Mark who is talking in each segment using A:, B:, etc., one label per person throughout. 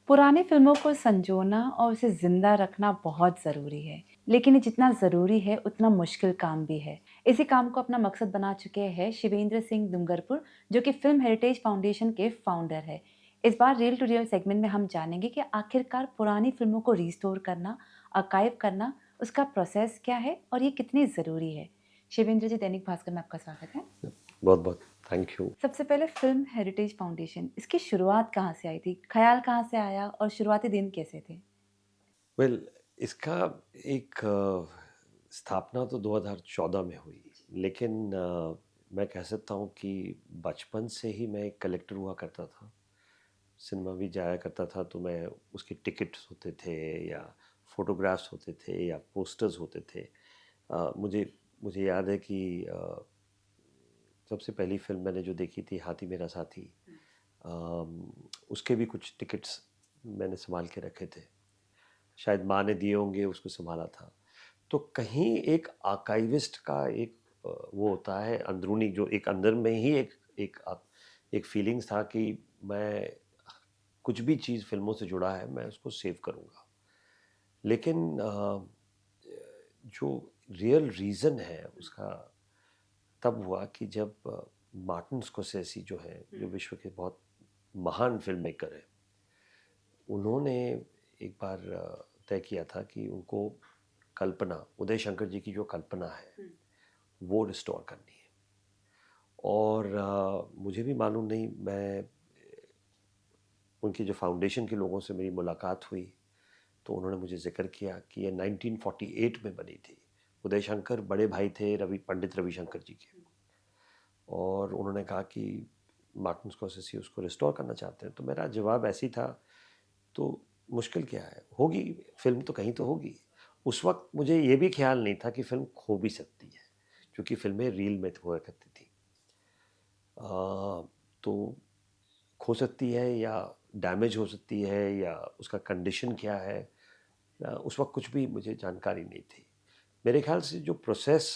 A: पुरानी फ़िल्मों को संजोना और उसे ज़िंदा रखना बहुत ज़रूरी है, लेकिन ये जितना ज़रूरी है उतना मुश्किल काम भी है। इसी काम को अपना मकसद बना चुके हैं शिवेंद्र सिंह डूंगरपुर, जो कि फ़िल्म हेरिटेज फाउंडेशन के फाउंडर है। इस बार रियल टू रियल सेगमेंट में हम जानेंगे कि आखिरकार पुरानी फ़िल्मों को रिस्टोर करना, आर्काइव करना, उसका प्रोसेस क्या है और ये कितनी ज़रूरी है। शिवेंद्र जी, दैनिक भास्कर में आपका स्वागत है।
B: बहुत बहुत थैंक यू।
A: सबसे पहले फ़िल्म हेरिटेज फाउंडेशन, इसकी शुरुआत कहाँ से आई थी? ख़्याल कहाँ से आया और शुरुआती दिन कैसे थे?
B: वेल इसका एक स्थापना तो 2014 में हुई, लेकिन मैं कह सकता हूँ कि बचपन से ही मैं एक कलेक्टर हुआ करता था। सिनेमा भी जाया करता था तो मैं उसके टिकट्स होते थे या फोटोग्राफ्स होते थे या पोस्टर्स होते थे। मुझे मुझे याद है कि सबसे पहली फिल्म मैंने जो देखी थी हाथी मेरा साथी, उसके भी कुछ टिकट्स मैंने संभाल के रखे थे। शायद माँ ने दिए होंगे, उसको संभाला था। तो कहीं एक आर्काइविस्ट का एक वो होता है अंदरूनी, जो एक अंदर में ही एक फीलिंग्स था कि मैं कुछ भी चीज़ फिल्मों से जुड़ा है मैं उसको सेव करूँगा। लेकिन जो रियल रीज़न है उसका तब हुआ कि जब मार्टिन स्कोसेसी जो हैं, जो विश्व के बहुत महान फिल्म मेकर हैं, उन्होंने एक बार तय किया था कि उनको कल्पना, उदय शंकर जी की जो कल्पना है वो रिस्टोर करनी है। और मुझे भी मालूम नहीं, मैं उनकी जो फाउंडेशन के लोगों से मेरी मुलाकात हुई तो उन्होंने मुझे जिक्र किया कि ये 1948 में बनी थी। उदय शंकर बड़े भाई थे पंडित रविशंकर जी के, और उन्होंने कहा कि मार्टिन स्कॉर्सेसी उसको रिस्टोर करना चाहते हैं। तो मेरा जवाब ऐसी था, तो मुश्किल क्या है, होगी फिल्म तो कहीं तो होगी। उस वक्त मुझे ये भी ख्याल नहीं था कि फिल्म खो भी सकती है, क्योंकि फिल्में रील में हुआ करती थी। तो खो सकती है या डैमेज हो सकती है या उसका कंडीशन क्या है, उस वक्त कुछ भी मुझे जानकारी नहीं थी। मेरे ख्याल से जो प्रोसेस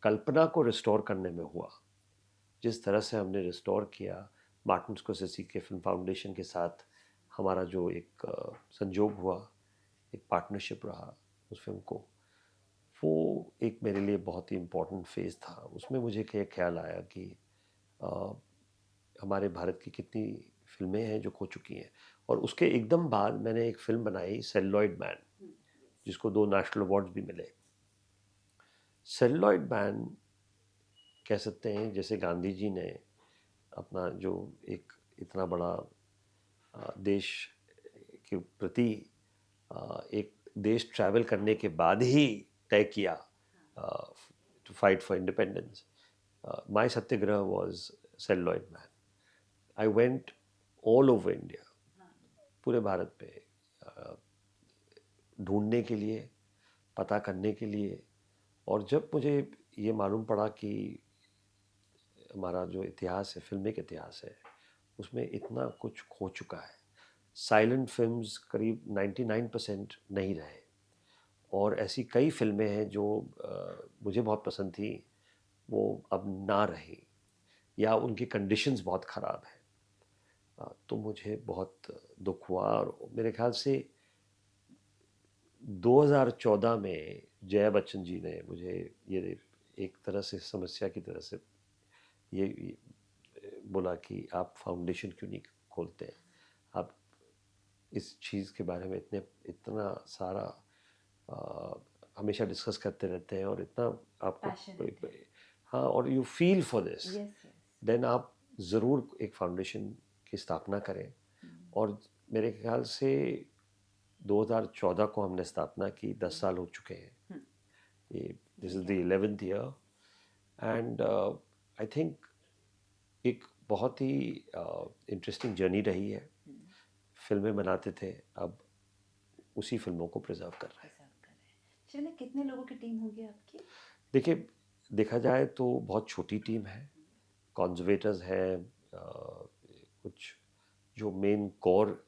B: कल्पना को रिस्टोर करने में हुआ, जिस तरह से हमने रिस्टोर किया मार्टिन स्कोसेसी के फिल्म फाउंडेशन के साथ, हमारा जो एक संजोग हुआ, एक पार्टनरशिप रहा उस फिल्म को, वो एक मेरे लिए बहुत ही इम्पोर्टेंट फेज़ था। उसमें मुझे क्या ख्याल आया कि अ, हमारे भारत की कितनी फिल्में हैं जो खो चुकी हैं। और उसके एकदम बाद मैंने एक फ़िल्म बनाई, सेलुलॉइड मैन, जिसको 2 नेशनल अवार्ड्स भी मिले। सेलुलॉइड मैन कह सकते हैं जैसे गांधी जी ने अपना जो एक इतना बड़ा देश के प्रति एक देश ट्रैवल करने के बाद ही तय किया to fight for independence. My Satyagraha was celluloid man. I went all over India, पूरे भारत पे, ढूंढने के लिए, पता करने के लिए। और जब मुझे ये मालूम पड़ा कि हमारा जो इतिहास है, फिल्मी का इतिहास है, उसमें इतना कुछ खो चुका है। साइलेंट फिल्म्स करीब 99% नहीं रहे, और ऐसी कई फिल्में हैं जो मुझे बहुत पसंद थी, वो अब ना रही, या उनकी कंडीशंस बहुत ख़राब है। तो मुझे बहुत दुख हुआ। और मेरे ख्याल से 2014 में जया बच्चन जी ने मुझे ये एक तरह से समस्या की तरह से ये बोला कि आप फाउंडेशन क्यों नहीं खोलते हैं, आप इस चीज़ के बारे में इतना सारा हमेशा डिस्कस करते रहते हैं और इतना आपको,
A: पैशनेट है।
B: हाँ, और you feel for this,
A: yes, yes.
B: Then आप ज़रूर एक फाउंडेशन की स्थापना करें। और मेरे ख्याल से 2014 को हमने स्थापना की, 10 साल हो चुके हैं। ये this is the 11th year, and I think एक बहुत ही इंटरेस्टिंग जर्नी रही है। फिल्में बनाते थे, अब उसी फिल्मों को प्रिजर्व कर रहे हैं।
A: डिज़र्व कर रहे हैं। शिवानी, कितने लोगों की टीम होगी आपकी?
B: देखिए, देखा जाए तो बहुत छोटी टीम है। कॉन्जर्वेटर्स हैं, कुछ जो मेन कोर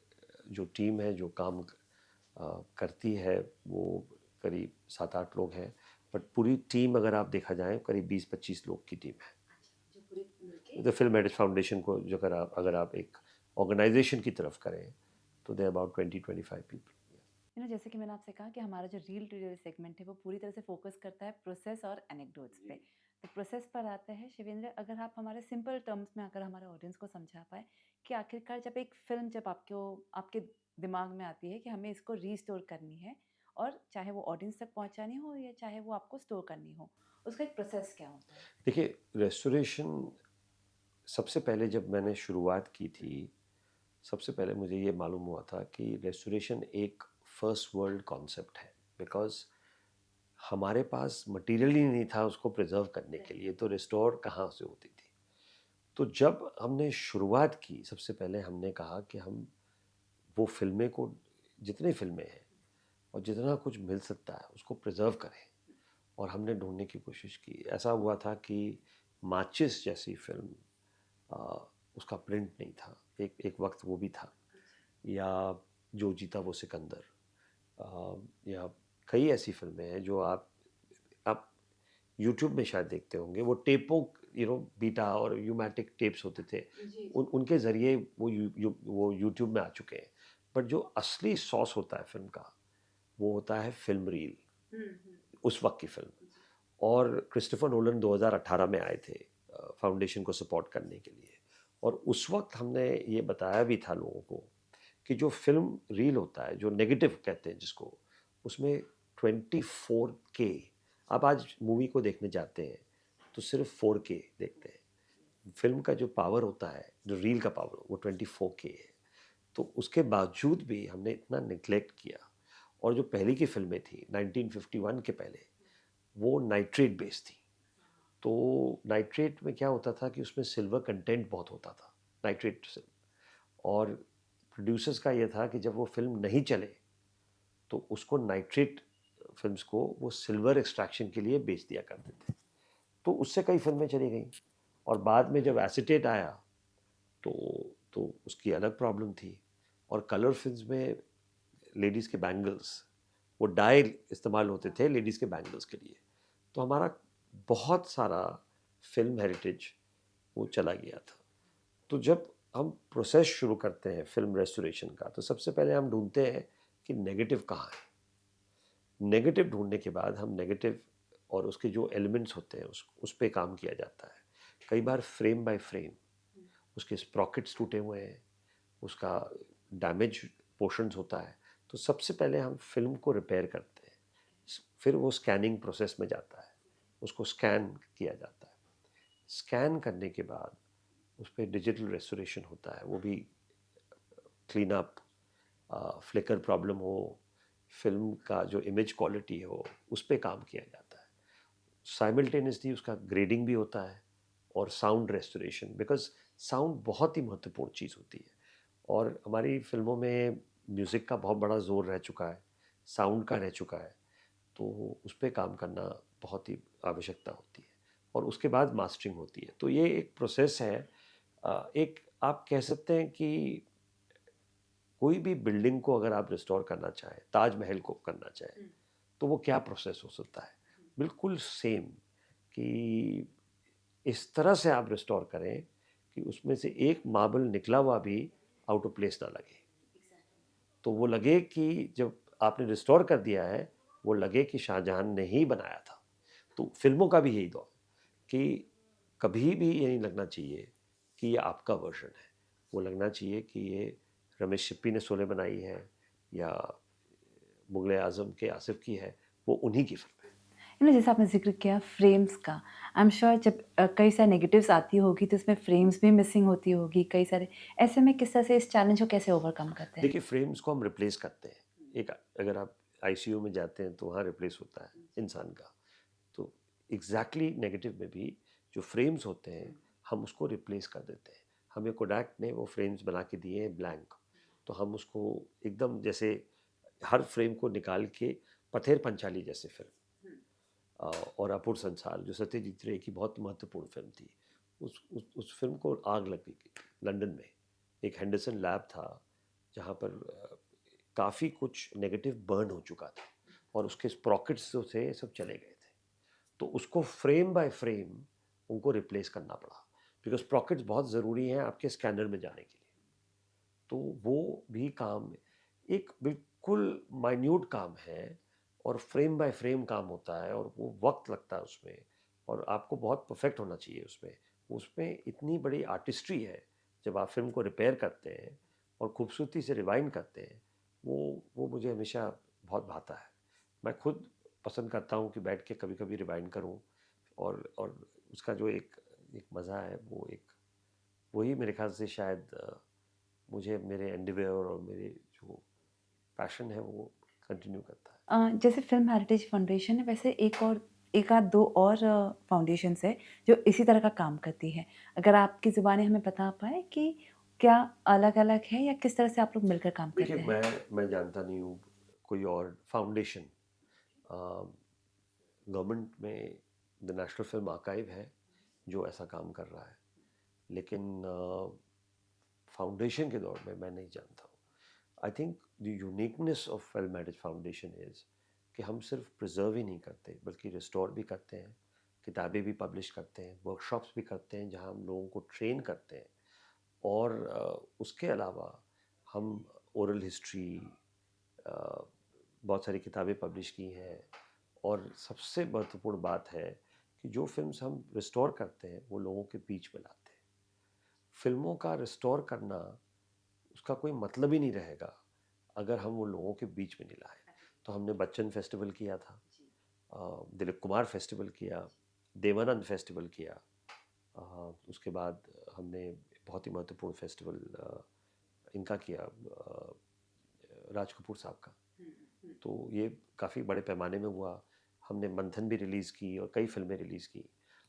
B: जो टीम है जो काम करती है, वो करीब 7-8 लोग हैं। बट पूरी टीम अगर आप देखा जाए करीब 20-25 लोग की टीम है।
A: जो पूरी मिलके।
B: द फिल्म हेरिटेज फाउंडेशन को जो अगर आप एक ऑर्गेनाइजेशन की तरफ करें तो दे अबाउट 20-25 पीपल।
A: जैसे कि मैंने आपसे कहा कि हमारा जो रील टू रील सेगमेंट है वो पूरी तरह से फोकस करता है प्रोसेस और एनेक्डोट्स पे। तो प्रोसेस पर आता है शिवेंद्र, अगर आप हमारे सिंपल टर्म्स में अगर हमारे ऑडियंस को समझा पाए कि आखिरकार जब एक फिल्म जब आपके दिमाग में आती है कि हमें इसको रीस्टोर करनी है, और चाहे वो ऑडियंस तक पहुंचानी हो या चाहे वो आपको स्टोर करनी हो, उसका एक प्रोसेस क्या होता है?
B: देखिए, रेस्टोरेशन सबसे पहले जब मैंने शुरुआत की थी, सबसे पहले मुझे ये मालूम हुआ था कि रेस्टोरेशन एक फर्स्ट वर्ल्ड कॉन्सेप्ट है, बिकॉज हमारे पास मटेरियल ही नहीं था उसको प्रिजर्व करने के लिए, तो रिस्टोर कहाँ से होती थी। तो जब हमने शुरुआत की, सबसे पहले हमने कहा कि हम वो फिल्में को, जितनी फिल्में हैं और जितना कुछ मिल सकता है उसको प्रिजर्व करें, और हमने ढूंढने की कोशिश की। ऐसा हुआ था कि माचिस जैसी फिल्म, उसका प्रिंट नहीं था, एक वक्त वो भी था, या जो जीता वो सिकंदर, या कई ऐसी फिल्में हैं जो आप यूट्यूब में शायद देखते होंगे, वो टेपों, बीटा और यूमैटिक टेप्स होते थे, उनके ज़रिए वो यूट्यूब में आ चुके हैं। बट जो असली सॉस होता है फिल्म का, वो होता है फिल्म रील, उस वक्त की फिल्म। और क्रिस्टोफर नोलन 2018 में आए थे फाउंडेशन को सपोर्ट करने के लिए, और उस वक्त हमने ये बताया भी था लोगों को कि जो फिल्म रील होता है, जो नेगेटिव कहते हैं जिसको, उसमें 24K, आप आज मूवी को देखने जाते हैं तो सिर्फ 4K देखते हैं। फिल्म का जो पावर होता है, जो रील का पावर, वो 24K है। तो उसके बावजूद भी हमने इतना निगलेक्ट किया। और जो पहले की फिल्में थी 1951 के पहले, वो नाइट्रेट बेस्ड थी। तो नाइट्रेट में क्या होता था कि उसमें सिल्वर कंटेंट बहुत होता था, नाइट्रेट से। और प्रोड्यूसर्स का ये था कि जब वो फिल्म नहीं चले तो उसको नाइट्रेट फिल्म्स को वो सिल्वर एक्सट्रैक्शन के लिए बेच दिया करते थे। तो उससे कई फिल्में चली गई। और बाद में जब एसीटेट आया तो उसकी अलग प्रॉब्लम थी। और कलर फिल्म्स में लेडीज़ के बैंगल्स, वो डाई इस्तेमाल होते थे लेडीज़ के बैंगल्स के लिए। तो हमारा बहुत सारा फिल्म हेरिटेज वो चला गया था। तो जब हम प्रोसेस शुरू करते हैं फिल्म रेस्टोरेशन का, तो सबसे पहले हम ढूंढते हैं कि नेगेटिव कहाँ है। नेगेटिव ढूंढने के बाद हम नेगेटिव और उसके जो एलिमेंट्स होते हैं उस पे काम किया जाता है। कई बार फ्रेम बाय फ्रेम उसके स्प्रॉकेट्स टूटे हुए हैं, उसका डैमेज पोर्शंस होता है। तो सबसे पहले हम फिल्म को रिपेयर करते हैं, फिर वो स्कैनिंग प्रोसेस में जाता है, उसको स्कैन किया जाता है। स्कैन करने के बाद उस पर डिजिटल रेस्टोरेशन होता है, वो भी क्लीन अप, फ्लिकर प्रॉब्लम हो, फिल्म का जो इमेज क्वालिटी हो, उस पर काम किया जाता है। साइमल्टेनियसली उसका ग्रेडिंग भी होता है, और साउंड रेस्टोरेशन, बिकॉज साउंड बहुत ही महत्वपूर्ण चीज़ होती है। और हमारी फिल्मों में म्यूज़िक का बहुत बड़ा जोर रह चुका है, साउंड का रह चुका है, तो उस पर काम करना बहुत ही आवश्यकता होती है। और उसके बाद मास्टरिंग होती है। तो ये एक प्रोसेस है। एक आप कह सकते हैं कि कोई भी बिल्डिंग को अगर आप रिस्टोर करना चाहें, ताजमहल को करना चाहें, तो वो क्या प्रोसेस हो सकता है, बिल्कुल सेम, कि इस तरह से आप रिस्टोर करें कि उसमें से एक मार्बल निकला हुआ भी आउट ऑफ प्लेस ना लगे। तो वो लगे कि जब आपने रिस्टोर कर दिया है, वो लगे कि शाहजहां ने ही बनाया था। तो फिल्मों का भी यही दौर कि कभी भी ये नहीं लगना चाहिए कि ये आपका वर्जन है। वो लगना चाहिए कि ये रमेश सिप्पी ने शोले बनाई है या मुगल आज़म के आसिफ की है, वो उन्हीं की फिल्म है।
A: जैसे आपने ज़िक्र किया फ्रेम्स का, आई एम श्योर जब कई सारे नेगेटिव्स आती होगी तो इसमें फ्रेम्स भी मिसिंग होती होगी कई सारे। ऐसे में किस तरह से इस चैलेंज को कैसे ओवरकम करते हैं?
B: देखिए, फ्रेम्स को हम रिप्लेस करते हैं। एक, अगर आप आईसीयू में जाते हैं तो वहाँ रिप्लेस होता है इंसान का। तो एग्जैक्टली नेगेटिव में भी जो फ्रेम्स होते हैं, हम उसको रिप्लेस कर देते हैं। हमें कोडैक ने वो फ्रेम्स बना के दिए हैं ब्लैंक, तो हम उसको एकदम जैसे हर फ्रेम को निकाल के पथेर पंचाली जैसे फिल्म, और अपूर संसार जो सत्यजीत रे की बहुत महत्वपूर्ण फिल्म थी, उस फिल्म को आग लग गई लंदन में। एक हेंडरसन लैब था जहाँ पर काफ़ी कुछ नेगेटिव बर्न हो चुका था, और उसके स्प्रॉकेट्स जो थे सब चले गए थे। तो उसको फ्रेम बाय फ्रेम उनको रिप्लेस करना पड़ा, बिकॉज स्प्रॉकेट्स बहुत ज़रूरी हैं आपके स्कैनर में जाने के लिए। तो वो भी काम एक बिल्कुल माइन्यूट काम है और फ्रेम बाय फ्रेम काम होता है और वो वक्त लगता है उसमें और आपको बहुत परफेक्ट होना चाहिए उसमें। उसमें इतनी बड़ी आर्टिस्ट्री है जब आप फिल्म को रिपेयर करते हैं और खूबसूरती से रिवाइंड करते हैं, वो मुझे हमेशा बहुत भाता है। मैं खुद पसंद करता हूँ कि बैठ के कभी कभी रिवाइंड करूँ और उसका जो एक एक मज़ा है वो एक वही मेरे ख्याल से शायद मुझे मेरे एंडिवेयर और मेरे जो पैशन है वो कंटिन्यू करता है।
A: जैसे फिल्म हेरिटेज फाउंडेशन है, वैसे एक आध दो और फाउंडेशंस है जो इसी तरह का काम करती है। अगर आपकी ज़ुबानी हमें बता पाए कि क्या अलग-अलग है या किस तरह से आप लोग मिलकर काम
B: देखिए,
A: करते हैं?
B: मैं जानता नहीं हूँ कोई और फाउंडेशन। गवर्नमेंट में द नेशनल फिल्म आर्काइव है जो ऐसा काम कर रहा है, लेकिन फाउंडेशन के दौर में मैं नहीं जानता हूँ। I think the uniqueness of film heritage foundation is कि हम सिर्फ प्रिजर्व ही नहीं करते बल्कि रिस्टोर भी करते हैं, किताबें भी पब्लिश करते हैं, वर्कशॉप्स भी करते हैं जहाँ हम लोगों को ट्रेन करते हैं और उसके अलावा हम ओरल हिस्ट्री, बहुत सारी किताबें पब्लिश की हैं और सबसे महत्वपूर्ण बात है कि जो फिल्म्स हम रिस्टोर करते हैं वो लोगों के बीच में लाते हैं। फिल्मों का रिस्टोर करना उसका कोई मतलब ही नहीं रहेगा अगर हम वो लोगों के बीच में नहीं लाए। तो हमने बच्चन फेस्टिवल किया था, दिलीप कुमार फेस्टिवल किया, देवानंद फेस्टिवल किया, उसके बाद हमने बहुत ही महत्वपूर्ण फेस्टिवल इनका किया, राज कपूर साहब का। तो ये काफ़ी बड़े पैमाने में हुआ। हमने मंथन भी रिलीज़ की और कई फिल्में रिलीज़ की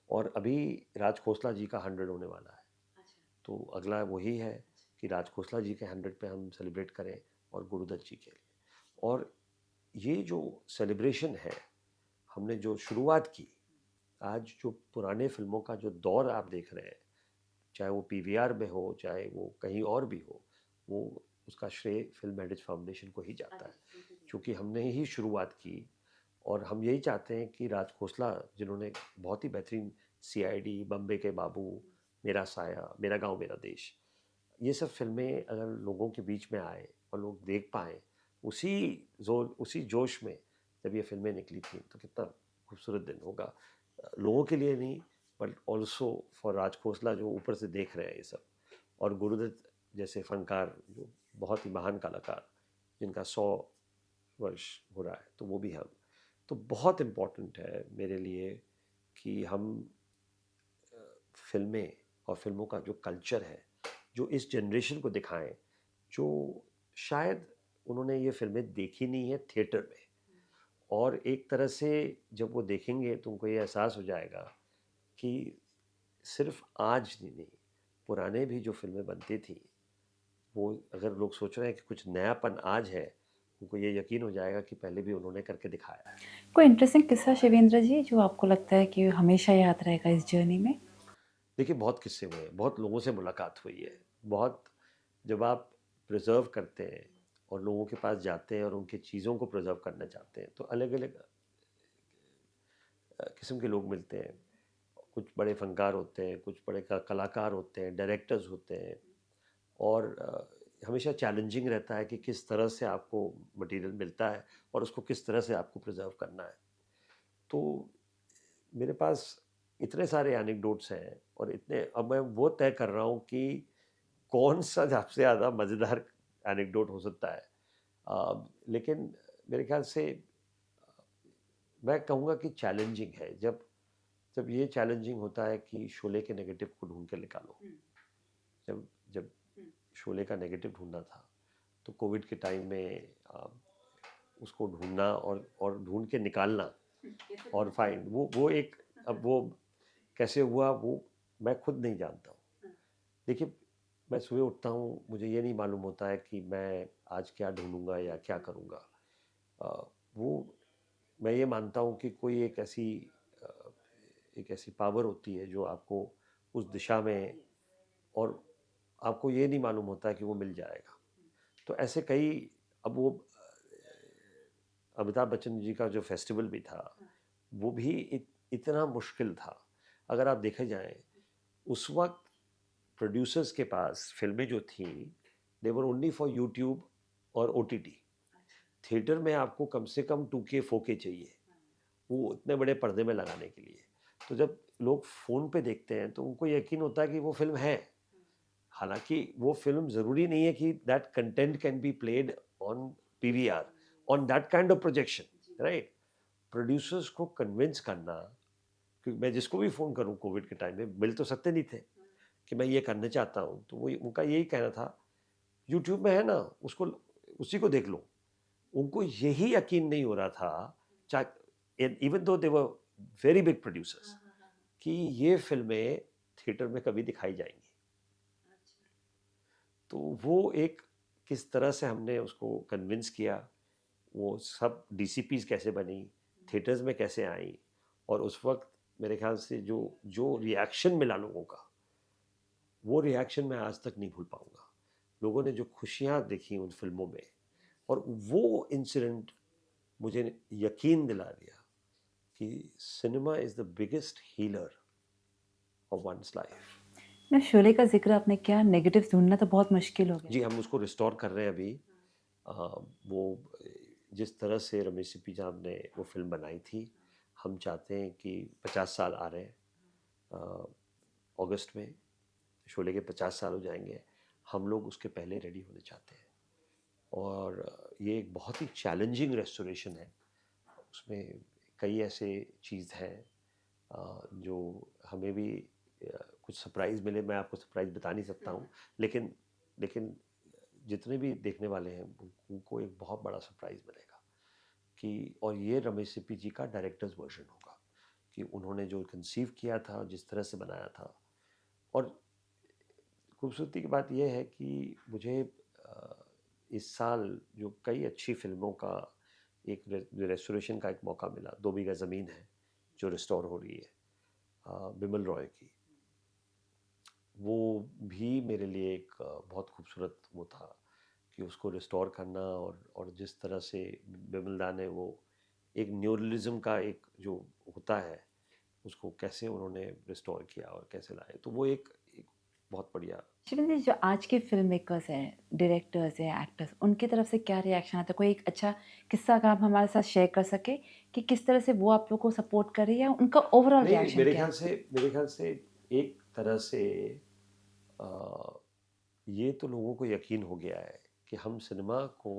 B: और अभी राज खोसला जी का 100 होने वाला है। तो अगला वही है कि राज खोसला जी के 100 पे हम सेलिब्रेट करें और गुरुदत्त जी के लिए। और ये जो सेलिब्रेशन है, हमने जो शुरुआत की, आज जो पुराने फिल्मों का जो दौर आप देख रहे हैं, चाहे वो पीवीआर में हो चाहे वो कहीं और भी हो, वो उसका श्रेय फिल्म हेरिटेज फाउंडेशन को ही जाता है, क्योंकि हमने ही शुरुआत की। और हम यही चाहते हैं कि राज खोसला जिन्होंने बहुत ही बेहतरीन सीआईडी, बम्बे के बाबू, मेरा साया, मेरा गांव मेरा देश, ये सब फिल्में अगर लोगों के बीच में आए और लोग देख पाएँ उसी जोश में जब ये फिल्में निकली थी, तो कितना खूबसूरत दिन होगा लोगों के लिए नहीं but also for Raj Khosla जो ऊपर से देख रहे हैं ये सब, और गुरुदत्त जैसे फनकार जो बहुत ही महान कलाकार जिनका 100 वर्ष हो रहा है, तो वो भी हम। तो बहुत इम्पोर्टेंट है मेरे लिए कि हम फिल्में और फिल्मों का जो कल्चर है जो इस जनरेशन को दिखाएं, जो शायद उन्होंने ये फिल्में देखी नहीं है थिएटर में, और एक तरह से जब वो देखेंगे तो उनको ये एहसास हो जाएगा कि सिर्फ आज नहीं, पुराने भी जो फिल्में बनती थी वो अगर लोग सोच रहे हैं कि कुछ नयापन आज है, उनको ये यकीन हो जाएगा कि पहले भी उन्होंने करके दिखाया है।
A: कोई इंटरेस्टिंग किस्सा शिवेंद्र जी जो आपको लगता है कि हमेशा याद रहेगा इस जर्नी में?
B: देखिए, बहुत किस्से हुए हैं, बहुत लोगों से मुलाकात हुई है, बहुत। जब आप प्रिजर्व करते हैं और लोगों के पास जाते हैं और उनकी चीज़ों को प्रिजर्व करना चाहते हैं, तो अलग अलग किस्म के लोग मिलते हैं। कुछ बड़े फनकार होते हैं, कुछ बड़े कलाकार होते हैं, डायरेक्टर्स होते हैं, और हमेशा चैलेंजिंग रहता है कि किस तरह से आपको मटेरियल मिलता है और उसको किस तरह से आपको प्रिजर्व करना है। तो मेरे पास इतने सारे एनेक्डोट्स हैं और इतने, अब मैं वो तय कर रहा हूँ कि कौन सा सबसे ज़्यादा मज़ेदार एनेक्डोट हो सकता है। लेकिन मेरे ख्याल से मैं कहूँगा कि चैलेंजिंग है जब जब ये चैलेंजिंग होता है कि शोले के नेगेटिव को ढूंढ के निकालो। जब जब शोले का नेगेटिव ढूंढना था तो कोविड के टाइम में उसको ढूंढना और ढूंढ के निकालना और फाइंड वो एक, अब वो कैसे हुआ वो मैं खुद नहीं जानता हूँ। देखिए, मैं सुबह उठता हूँ, मुझे ये नहीं मालूम होता है कि मैं आज क्या ढूंढूंगा या क्या करूँगा। वो मैं ये मानता हूँ कि कोई अ, एक ऐसी पावर होती है जो आपको उस दिशा में, और आपको ये नहीं मालूम होता है कि वो मिल जाएगा। तो ऐसे कई, अब वो अमिताभ बच्चन जी का जो फेस्टिवल भी था वो भी इतना मुश्किल था। अगर आप देखे जाएं, उस वक्त प्रोड्यूसर्स के पास फिल्में जो थी दे वर ओनली फॉर यूट्यूब और OTT। थिएटर में आपको कम से कम 2K 4K चाहिए, वो इतने बड़े पर्दे में लगाने के लिए। तो जब लोग फ़ोन पे देखते हैं तो उनको यकीन होता है कि वो फिल्म है, हालांकि वो फिल्म ज़रूरी नहीं है कि that content can be played on PVR on that kind of projection, right. Producers को कन्विंस करना, क्योंकि मैं जिसको भी फ़ोन करूं कोविड के टाइम में, मिल तो सकते नहीं थे कि मैं ये करना चाहता हूँ, तो वो उनका यही कहना था यूट्यूब में है ना, उसको उसी को देख लो। उनको यही यकीन नहीं हो रहा था, चाहे even though they were very big producers, कि ये फिल्में थिएटर में कभी दिखाई जाएंगी। तो वो एक किस तरह से हमने उसको कन्विंस किया, वो सब DCPs कैसे बनी, थिएटर्स में कैसे आई, और उस वक्त मेरे ख्याल से जो जो रिएक्शन मिला लोगों का, वो रिएक्शन मैं आज तक नहीं भूल पाऊंगा। लोगों ने जो खुशियाँ देखी उन फिल्मों में, और वो इंसिडेंट मुझे यकीन दिला दिया कि cinema is the biggest healer of one's life.
A: ना शोले का जिक्र आपने किया, नेगेटिव ढूंढना तो बहुत मुश्किल हो गया।
B: जी, हम उसको रिस्टोर कर रहे हैं अभी। वो जिस तरह से रमेश सिप्पी साहब ने वो फिल्म बनाई थी, हम चाहते हैं कि 50 साल आ रहे हैं अगस्त में, शोले के 50 साल हो जाएंगे, हम लोग उसके पहले रेडी होने चाहते हैं। और ये एक बहुत ही चैलेंजिंग रेस्टोरेशन है, उसमें कई ऐसे चीज़ हैं जो हमें भी कुछ सरप्राइज़ मिले। मैं आपको सरप्राइज़ बता नहीं सकता हूँ, लेकिन लेकिन जितने भी देखने वाले हैं उनको एक बहुत बड़ा सरप्राइज़ मिलेगा कि, और ये रमेश सिप्पी जी का डायरेक्टर्स वर्जन होगा, कि उन्होंने जो कंसीव किया था, जिस तरह से बनाया था। और खूबसूरती की बात यह है कि मुझे इस साल जो कई अच्छी फिल्मों का एक रेस्टोरेशन का एक मौका मिला, 2 बीघा ज़मीन है जो रिस्टोर हो रही है बिमल रॉय की, वो भी मेरे लिए एक बहुत खूबसूरत वो था कि उसको रिस्टोर करना, और जिस तरह से बिमल दा ने वो एक न्यूरलिज्म का एक जो होता है उसको कैसे उन्होंने रिस्टोर किया और कैसे लाए, तो वो एक बहुत बढ़िया।
A: शिवेंद्र जी, जो आज के फिल्म मेकर्स हैं, डायरेक्टर्स हैं, एक्टर्स, उनकी तरफ से क्या रिएक्शन आता है? कोई एक अच्छा किस्सा अगर आप हमारे साथ शेयर कर सके कि किस तरह से वो आप लोग को सपोर्ट कर रही है, उनका ओवरऑल
B: नहीं,
A: रिएक्शन
B: मेरे
A: क्या
B: ख्याल
A: है?
B: से मेरे ख्याल से एक तरह से आ, ये तो लोगों को यकीन हो गया है कि हम सिनेमा को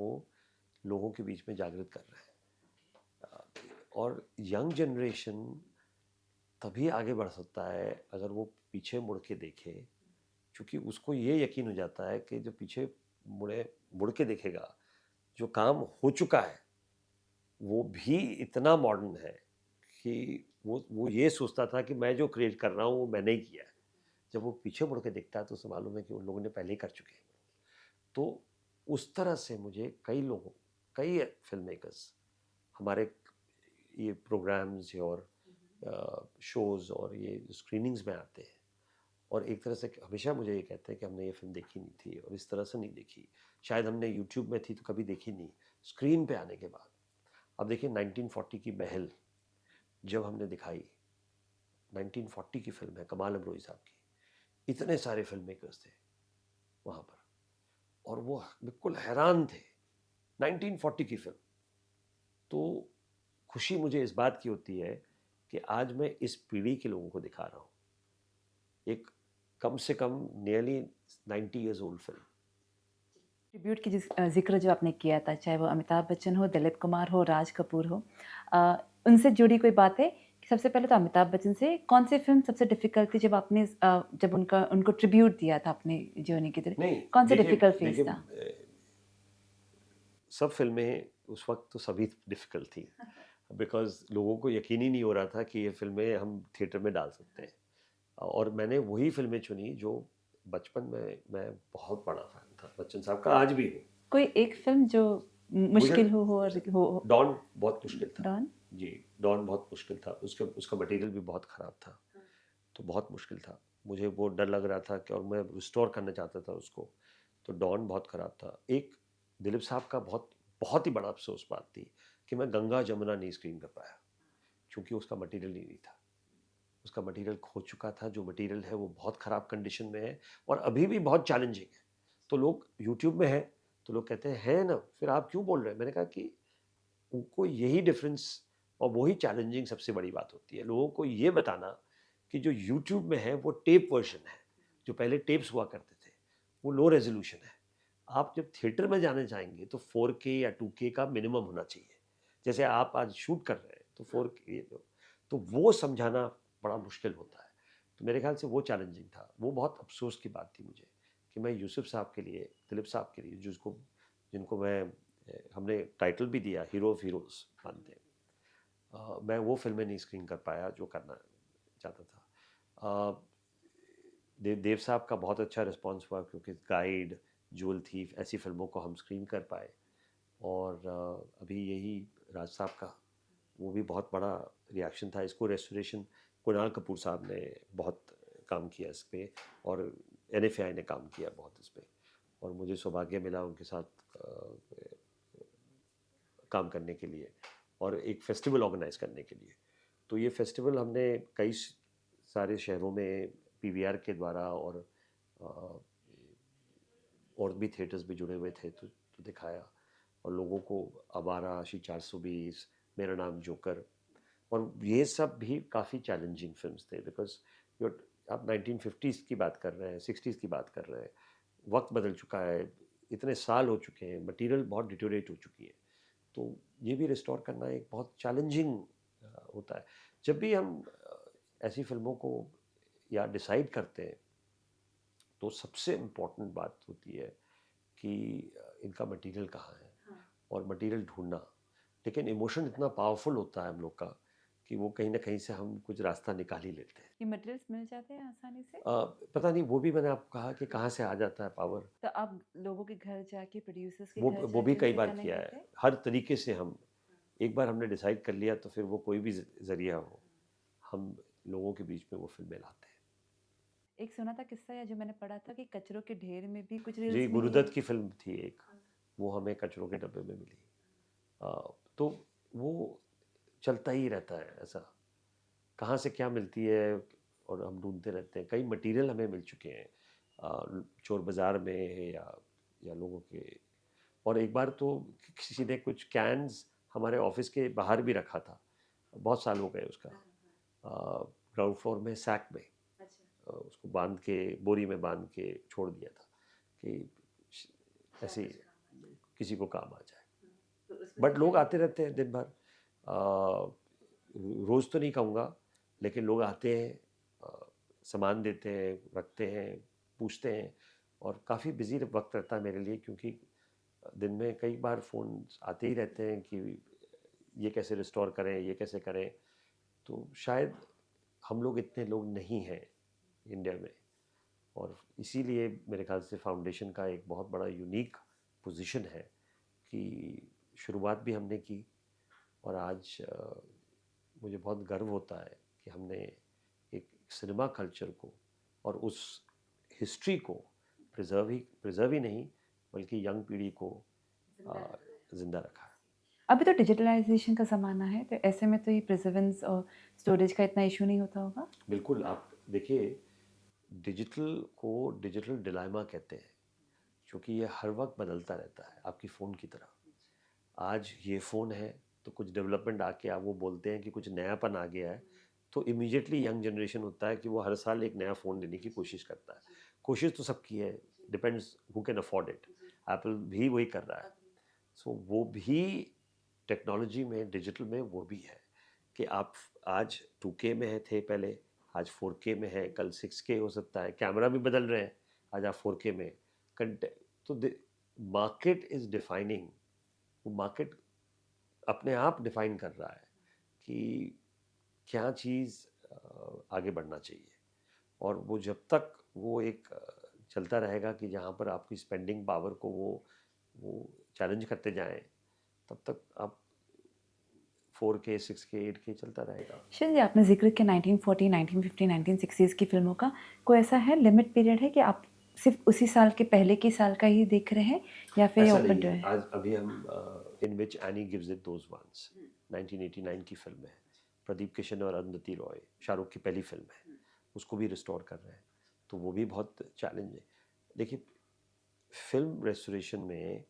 B: लोगों के बीच में जागृत कर रहे हैं, और यंग जनरेशन तभी आगे बढ़ सकता है अगर वो पीछे मुड़ के देखे, क्योंकि उसको ये यकीन हो जाता है कि जो पीछे मुड़ के देखेगा, जो काम हो चुका है वो भी इतना मॉडर्न है कि वो ये सोचता था कि मैं जो क्रिएट कर रहा हूँ वो मैंने ही किया है। जब वो पीछे मुड़ के देखता है तो उसे मालूम है कि उन लोगों ने पहले ही कर चुके हैं। तो उस तरह से मुझे कई फिल्म मेकर्स हमारे ये प्रोग्राम्स और शोज़ और ये स्क्रीनिंग्स में आते हैं, और एक तरह से हमेशा मुझे ये कहते हैं कि हमने ये फिल्म देखी नहीं थी और इस तरह से नहीं देखी, शायद हमने यूट्यूब में थी तो कभी देखी नहीं, स्क्रीन पे आने के बाद। अब देखिए 1940 की महल जब हमने दिखाई, 1940 की फिल्म है, कमाल अमरोही साहब की, इतने सारे फिल्म मेकर्स थे वहाँ पर, और वो बिल्कुल हैरान थे 1940 की फिल्म। तो खुशी मुझे इस बात की होती है कि आज मैं इस पीढ़ी के लोगों को दिखा रहा हूँ एक कम से कम nearly 90 years old film.
A: Tribute की जिक्र जो आपने किया था, चाहे वो अमिताभ बच्चन हो, दिलीप कुमार हो, राज कपूर हो, उनसे जुड़ी कोई बात है कि सबसे पहले तो अमिताभ बच्चन से कौन सी फिल्म सबसे डिफिकल्ट थी जब आपने जब उनको ट्रिब्यूट दिया था अपनी जर्नी की तरह?
B: नहीं,
A: कौन सा
B: देखिए
A: डिफिकल्ट फेज
B: देखिए
A: था?
B: सब फिल्में उस वक्त तो सभी डिफ़िकल्ट थी, बिकॉज़ लोगों को यकीन ही नहीं हो रहा था कि ये फिल्में हम थिएटर में डाल सकते हैं, और मैंने वही फिल्में चुनी जो बचपन में मैं बहुत बड़ा फ़ैन था बच्चन साहब का, आज भी हूँ।
A: कोई एक फिल्म जो
B: मुझे
A: मुश्किल हो और हो?
B: डॉन बहुत मुश्किल था।
A: डॉन?
B: जी, डॉन बहुत मुश्किल था, उसका मटेरियल भी बहुत ख़राब था, तो बहुत मुश्किल था। मुझे वो डर लग रहा था कि, और मैं रिस्टोर करना चाहता था उसको, तो डॉन बहुत ख़राब था। एक दिलीप साहब का बहुत ही बड़ा अफ़सोस बात थी कि मैं गंगा जमुना नहीं स्क्रीन कर पाया, क्योंकि उसका मटेरियल ही नहीं था। उसका मटेरियल खो चुका था, जो मटेरियल है वो बहुत ख़राब कंडीशन में है और अभी भी बहुत चैलेंजिंग है। तो लोग यूट्यूब में है तो लोग कहते हैं है ना, फिर आप क्यों बोल रहे हैं? मैंने कहा कि उनको यही डिफरेंस और वही चैलेंजिंग सबसे बड़ी बात होती है, लोगों को ये बताना कि जो यूट्यूब में है वो टेप वर्जन है, जो पहले टेप्स हुआ करते थे वो लो रेजोल्यूशन है। आप जब थिएटर में जाने चाहेंगे तो 4K या 2K का मिनिमम होना चाहिए। जैसे आप आज शूट कर रहे हैं तो 4K, तो वो समझाना बड़ा मुश्किल होता है। तो मेरे ख्याल से वो चैलेंजिंग था। वो बहुत अफसोस की बात थी मुझे कि मैं यूसुफ साहब के लिए, दिलीप साहब के लिए, जिसको जिनको हमने टाइटल भी दिया हीरो ऑफ हीरोज़ मानते हैं, मैं वो फिल्में नहीं स्क्रीन कर पाया जो करना चाहता था। अ, देव साहब का बहुत अच्छा रिस्पांस हुआ क्योंकि गाइड, ज्वेल थीफ ऐसी फिल्मों को हम स्क्रीन कर पाए। और अभी यही राज साहब का, वो भी बहुत बड़ा रिएक्शन था। इसको रेस्टोरेशन कुणाल कपूर साहब ने बहुत काम किया इस पे, और NFI ने काम किया बहुत इस पे, और मुझे सौभाग्य मिला उनके साथ काम करने के लिए और एक फेस्टिवल ऑर्गेनाइज करने के लिए। तो ये फेस्टिवल हमने कई सारे शहरों में PVR के द्वारा और भी थिएटर्स भी जुड़े हुए थे तो दिखाया, और लोगों को आवारा, आशी 420, मेरा नाम जोकर, और ये सब भी काफ़ी चैलेंजिंग फिल्म्स थे बिकॉज आप 1950s की बात कर रहे हैं, 60s की बात कर रहे हैं, वक्त बदल चुका है, इतने साल हो चुके हैं, मटेरियल बहुत डिटोरेट हो चुकी है। तो ये भी रिस्टोर करना एक बहुत चैलेंजिंग होता है। जब भी हम ऐसी फिल्मों को या डिसाइड करते हैं तो सबसे इम्पोर्टेंट बात होती है कि इनका मटेरियल कहाँ है, और मटेरियल ढूंढना। लेकिन इमोशन इतना पावरफुल होता है हम लोग का कि वो कहीं ना कहीं से हम कुछ रास्ता निकाल ही लेते हैं।
A: ये मटेरियल्स मिल जाते हैं आसानी से?
B: पता नहीं, वो भी मैंने आपको कहा कि कहाँ से आ जाता है पावर।
A: तो आप लोगों के घर जाके, प्रोड्यूसर्स के
B: वो
A: घर
B: वो भी
A: जाके
B: कई
A: उनसे
B: बार
A: कनेक्ट
B: किया
A: करते
B: है,
A: हैं?
B: हर तरीके से। हम एक बार हमने डिसाइड कर लिया तो फिर वो कोई भी जरिया हो, हम लोगों के बीच में वो फिल्में लाते हैं।
A: एक सुना था किस्सा, या जो मैंने पढ़ा था, कि कचरों के ढेर में भी कुछ
B: जी,
A: रील्स मिली
B: गुरुदत्त
A: है।
B: की फिल्म थी एक, वो हमें कचरों के डब्बे में मिली। तो वो चलता ही रहता है ऐसा, कहाँ से क्या मिलती है और हम ढूंढते रहते हैं। कई मटेरियल हमें मिल चुके हैं चोर बाज़ार में या लोगों के। और एक बार तो किसी ने कुछ कैन्स हमारे ऑफिस के बाहर भी रखा था, बहुत साल हो गए उसका, ग्राउंड फ्लोर में सैक में, उसको बांध के, बोरी में बांध के छोड़ दिया था कि ऐसे किसी को काम आ जाए। बट लोग आते रहते हैं दिन भर, रोज़ तो नहीं कहूँगा, लेकिन लोग आते हैं, सामान देते हैं, रखते हैं, पूछते हैं, और काफ़ी बिजी वक्त रहता है मेरे लिए, क्योंकि दिन में कई बार फ़ोन आते ही रहते हैं कि ये कैसे रिस्टोर करें, ये कैसे करें। तो शायद हम लोग इतने लोग नहीं हैं इंडिया में, और इसीलिए मेरे ख्याल से फाउंडेशन का एक बहुत बड़ा यूनिक पोजीशन है कि शुरुआत भी हमने की, और आज मुझे बहुत गर्व होता है कि हमने एक सिनेमा कल्चर को और उस हिस्ट्री को प्रिजर्व ही नहीं, बल्कि यंग पीढ़ी को जिंदा रखा है।
A: अभी तो डिजिटलाइजेशन का ज़माना है, तो ऐसे में तो ये प्रिजर्वेंस और स्टोरेज का इतना इशू नहीं होता होगा?
B: बिल्कुल, आप देखिए, डिजिटल को डिजिटल डिलाइमा कहते हैं, क्योंकि ये हर वक्त बदलता रहता है, आपकी फ़ोन की तरह। आज ये फ़ोन है तो कुछ डेवलपमेंट आके आप वो बोलते हैं कि कुछ नयापन आ गया है, तो इमीडिएटली यंग जनरेशन होता है कि वो हर साल एक नया फ़ोन लेने की कोशिश करता है। कोशिश तो सबकी है, depends who can afford it. Apple भी वही कर रहा है। सो वो भी टेक्नोलॉजी में, डिजिटल में वो भी है कि आप आज 2K में थे पहले, आज 4K में है, कल 6K हो सकता है, कैमरा भी बदल रहे हैं, आज आप 4K में तो मार्केट इज डिफाइनिंग, वो मार्केट अपने आप डिफाइन कर रहा है कि क्या चीज़ आगे बढ़ना चाहिए। और वो जब तक वो एक चलता रहेगा कि जहाँ पर आपकी स्पेंडिंग पावर को वो चैलेंज करते जाएं, तब तक आप 4K 6K 8K चलता रहेगा।
A: शिव जी, आपने जिक्र किया 1940, 1950, 1960s की फिल्मों का। कोई ऐसा है, लिमिट पीरियड है कि आप सिर्फ उसी साल के पहले के साल का ही देख रहे हैं, या फिर ये
B: ऐसा
A: ओपन
B: नहीं
A: टू
B: है।
A: है?
B: आज अभी हम in which any gives it those ones, 1989 की फिल्म है, प्रदीप किशन और अरुंधति रॉय, शाहरुख की पहली फिल्म है, उसको भी रिस्टोर कर रहे हैं, तो वो भी बहुत चैलेंज है। देखिए, फिल्म रेस्टोरेशन में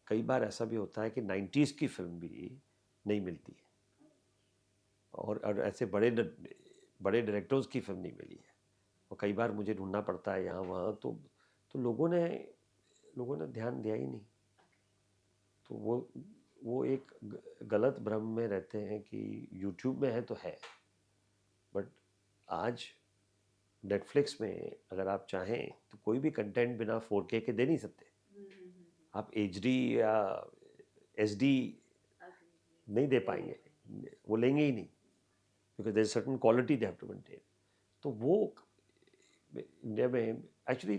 B: कई बार ऐसा भी होता है कि 90s की फिल्म भी नहीं मिलती है, और ऐसे बड़े डायरेक्टर्स की फिल्म नहीं मिली है, और कई बार मुझे ढूंढना पड़ता है यहाँ वहाँ, तो लोगों ने ध्यान दिया ही नहीं। तो वो एक गलत भ्रम में रहते हैं कि यूट्यूब में है तो है, बट आज नेटफ्लिक्स में अगर आप चाहें तो कोई भी कंटेंट बिना 4K के दे नहीं सकते। आप HD या SD नहीं दे पाएंगे, वो लेंगे ही नहीं, because there is certain quality they have to maintain. तो वो इंडिया में actually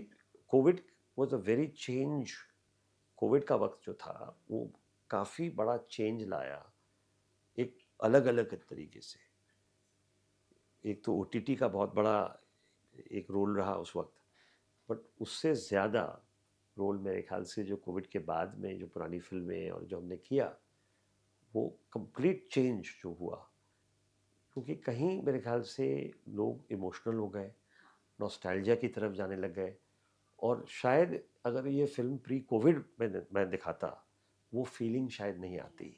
B: Covid was a very change. Covid का वक्त जो था वो काफ़ी बड़ा चेंज लाया, एक अलग अलग तरीके से। एक तो OTT का बहुत बड़ा एक रोल रहा उस वक्त, बट उससे ज़्यादा रोल मेरे ख्याल से जो कोविड के बाद में जो पुरानी फिल्में और जो हमने किया, वो कंप्लीट चेंज जो हुआ, क्योंकि कहीं मेरे ख्याल से लोग इमोशनल हो गए, नॉस्टैल्जिया की तरफ जाने लग गए, और शायद अगर ये फिल्म प्री कोविड में मैं दिखाता, वो फीलिंग शायद नहीं आती,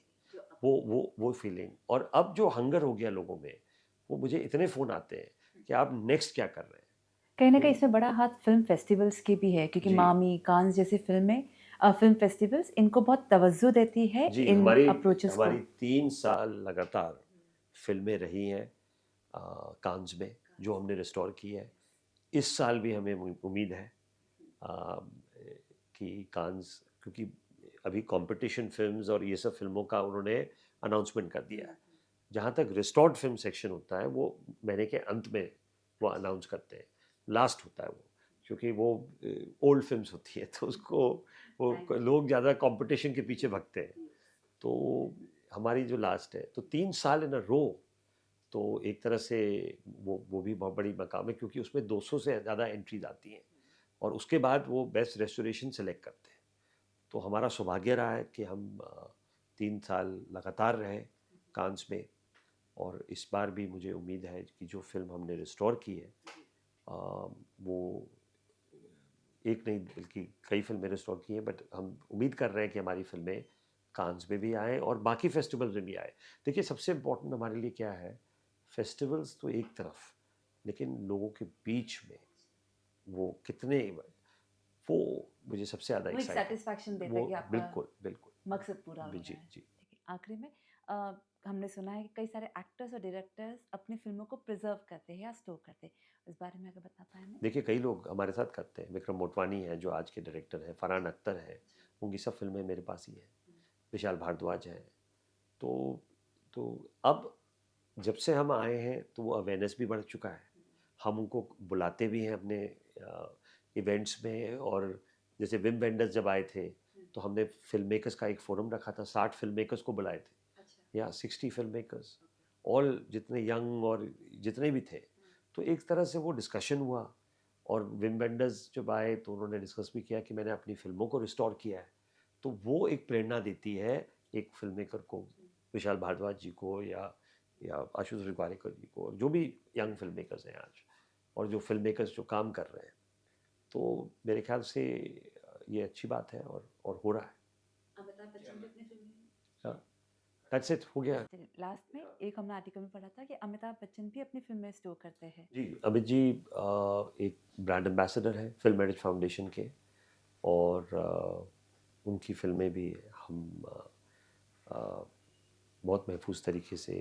B: वो फीलिंग। और अब जो हंगर हो गया लोगों में, वो मुझे इतने फ़ोन आते हैं कि आप नेक्स्ट क्या कर रहे हैं।
A: कहीं न कहीं इसमें बड़ा हाथ फ़िल्म फेस्टिवल्स की भी है, क्योंकि
B: जी
A: मामी, कान्स जैसी फ़िल्में फ़िल्म फेस्टिवल्स इनको बहुत तवज्जो देती है
B: जी,
A: इन
B: हमारी
A: अप्रोचेस को।
B: हमारी 3 साल लगातार फिल्में रही हैं कांस में, जो हमने रिस्टोर की है। इस साल भी हमें उम्मीद है आ, कि कांस, क्योंकि अभी कंपटीशन फिल्म्स और ये सब फिल्मों का उन्होंने अनाउंसमेंट कर दिया है। जहाँ तक रिस्टोर्ड फिल्म सेक्शन होता है वो महीने के अंत में वो अनाउंस करते हैं, लास्ट होता है वो, क्योंकि वो ओल्ड फिल्म्स होती है, तो उसको वो लोग ज़्यादा कंपटीशन के पीछे भगते हैं। तो हमारी जो लास्ट है, तो 3 साल इन अ रो, तो एक तरह से वो भी बहुत बड़ी मकाम है, क्योंकि उसमें 200 से ज़्यादा एंट्रीज आती हैं, और उसके बाद वो बेस्ट रेस्टोरेशन सेलेक्ट करते हैं। तो हमारा सौभाग्य रहा है कि हम 3 साल लगातार रहे कांस में, और इस बार भी मुझे उम्मीद है कि जो फिल्म हमने रिस्टोर की है, वो एक नहीं बल्कि कई फिल्में रिस्टोर की हैं, बट हम उम्मीद कर रहे हैं कि हमारी फिल्में कांस में भी आए और बाकी फेस्टिवल्स में भी आए। देखिए, सबसे इम्पोर्टेंट हमारे लिए क्या है, फेस्टिवल्स तो एक तरफ, लेकिन लोगों के बीच में वो कितने, वो मुझे सबसे ज़्यादा
A: वो एक
B: एक्साइट
A: सैटिस्फैक्शन देता है
B: वो
A: कि आपका
B: बिल्कुल बिल्कुल
A: मकसद पूरा हो
B: जी
A: रहा है।
B: जी।
A: ठीक है, आखिरी में हमने सुना है कि कई सारे एक्टर्स और डायरेक्टर्स अपनी फ़िल्मों को प्रिज़र्व करते हैं या स्टोर करते हैं। इस बारे में अगर बता पाएँ हमें?
B: देखिए, कई लोग हमारे साथ करते हैं। विक्रम मोटवानी हैं जो आज के डायरेक्टर हैं, फरहान अख्तर हैं, उनकी सब फिल्में मेरे पास ही हैं। विशाल भारद्वाज हैं। तो तो अब जब से हम आए हैं तो वो अवेयरनेस भी बढ़ चुका है। हम उनको बुलाते भी हैं अपने इवेंट्स में, और जैसे विम वेंडर्स जब आए थे तो हमने फिल्म मेकर्स का एक फोरम रखा था, 60 फिल्म मेकर्स को बुलाए थे, या 60 फिल्म मेकर्स, ऑल जितने यंग और जितने भी थे। तो एक तरह से वो डिस्कशन हुआ, और विम वेंडर्स जब आए तो उन्होंने डिस्कस भी किया कि मैंने अपनी फिल्मों को रिस्टोर किया है। तो वो एक प्रेरणा देती है एक फिल्म मेकर को, विशाल भारद्वाज जी को, या आशुतोष गोवारिकर जी को, और जो भी यंग फिल्म मेकर्स हैं आज, और जो फिल्म मेकर्स जो काम कर रहे हैं। तो मेरे ख्याल से ये अच्छी बात है, और हो रहा है।
A: अमिताभ बच्चन भी अपनी फ़िल्में
B: दैट्स इट, हो गया।
A: चलिए, लास्ट में एक हमने आर्टिकल में पढ़ा था कि अमिताभ बच्चन भी अपनी फ़िल्में स्टोर करते हैं।
B: जी, अमित जी एक ब्रांड एम्बेसडर है फिल्म मेरिज फाउंडेशन के, और उनकी फिल्में भी हम बहुत महफूज तरीके से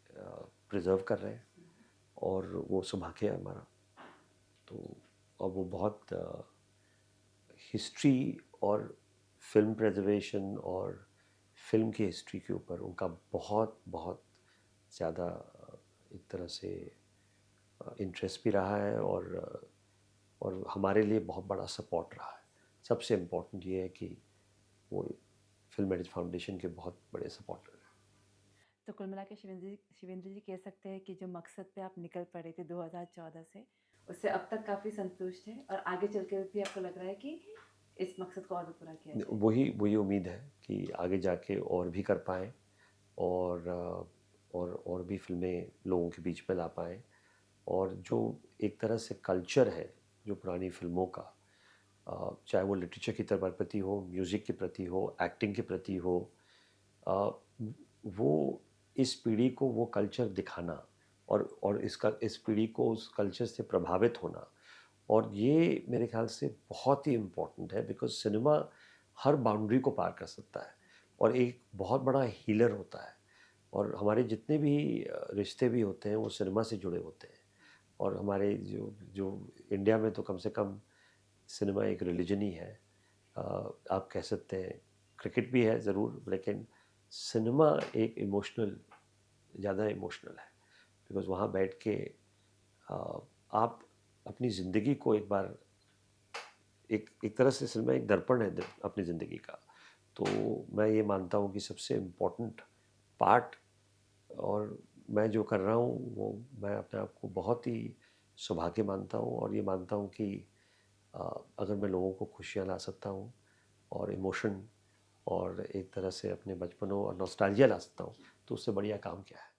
B: प्रिजर्व कर रहे हैं, और वो सौभाग्य है हमारा। तो और वो बहुत हिस्ट्री और फिल्म प्रिजर्वेशन और फिल्म की हिस्ट्री के ऊपर उनका बहुत बहुत ज़्यादा एक तरह से इंटरेस्ट भी रहा है, और हमारे लिए बहुत बड़ा सपोर्ट रहा है। सबसे इम्पोर्टेंट ये है कि वो फिल्म मेरिज फाउंडेशन के बहुत बड़े सपोर्टर हैं।
A: तो कुल मिला के शिवेंद्र जी कह सकते हैं कि जो मकसद पे आप निकल पड़े थे 2014 से, उससे अब तक काफ़ी संतुष्ट हैं और आगे चल के भी आपको लग रहा है कि इस मकसद को और भी पूरा किया जाए।
B: वही उम्मीद है कि आगे जाके और भी कर पाएँ, और भी फिल्में लोगों के बीच में ला पाएँ, और जो एक तरह से कल्चर है जो पुरानी फिल्मों का, चाहे वो लिटरेचर की प्रति हो, म्यूज़िक के प्रति हो, एक्टिंग के प्रति हो, अ, वो इस पीढ़ी को वो कल्चर दिखाना और इस पीढ़ी को उस कल्चर से प्रभावित होना, और ये मेरे ख्याल से बहुत ही इम्पोर्टेंट है, बिकॉज़ सिनेमा हर बाउंड्री को पार कर सकता है और एक बहुत बड़ा हीलर होता है। और हमारे जितने भी रिश्ते भी होते हैं वो सिनेमा से जुड़े होते हैं। और हमारे जो जो इंडिया में तो कम से कम सिनेमा एक रिलीजन ही है। अ, आप कह सकते हैं क्रिकेट भी है ज़रूर, लेकिन सिनेमा एक इमोशनल, ज़्यादा इमोशनल है, बिकॉज़ वहाँ बैठ के आप अपनी ज़िंदगी को एक बार, एक तरह से सिनेमा एक दर्पण है अपनी ज़िंदगी का। तो मैं ये मानता हूँ कि सबसे इम्पोर्टेंट पार्ट, और मैं जो कर रहा हूँ वो मैं अपने आप को बहुत ही सौभाग्य मानता हूँ, और ये मानता हूँ कि अ, अगर मैं लोगों को खुशियाँ ला सकता हूँ और इमोशन और एक तरह से अपने बचपनों और नॉस्टैल्जिया ला सकता हूँ, तो उससे बढ़िया काम क्या है।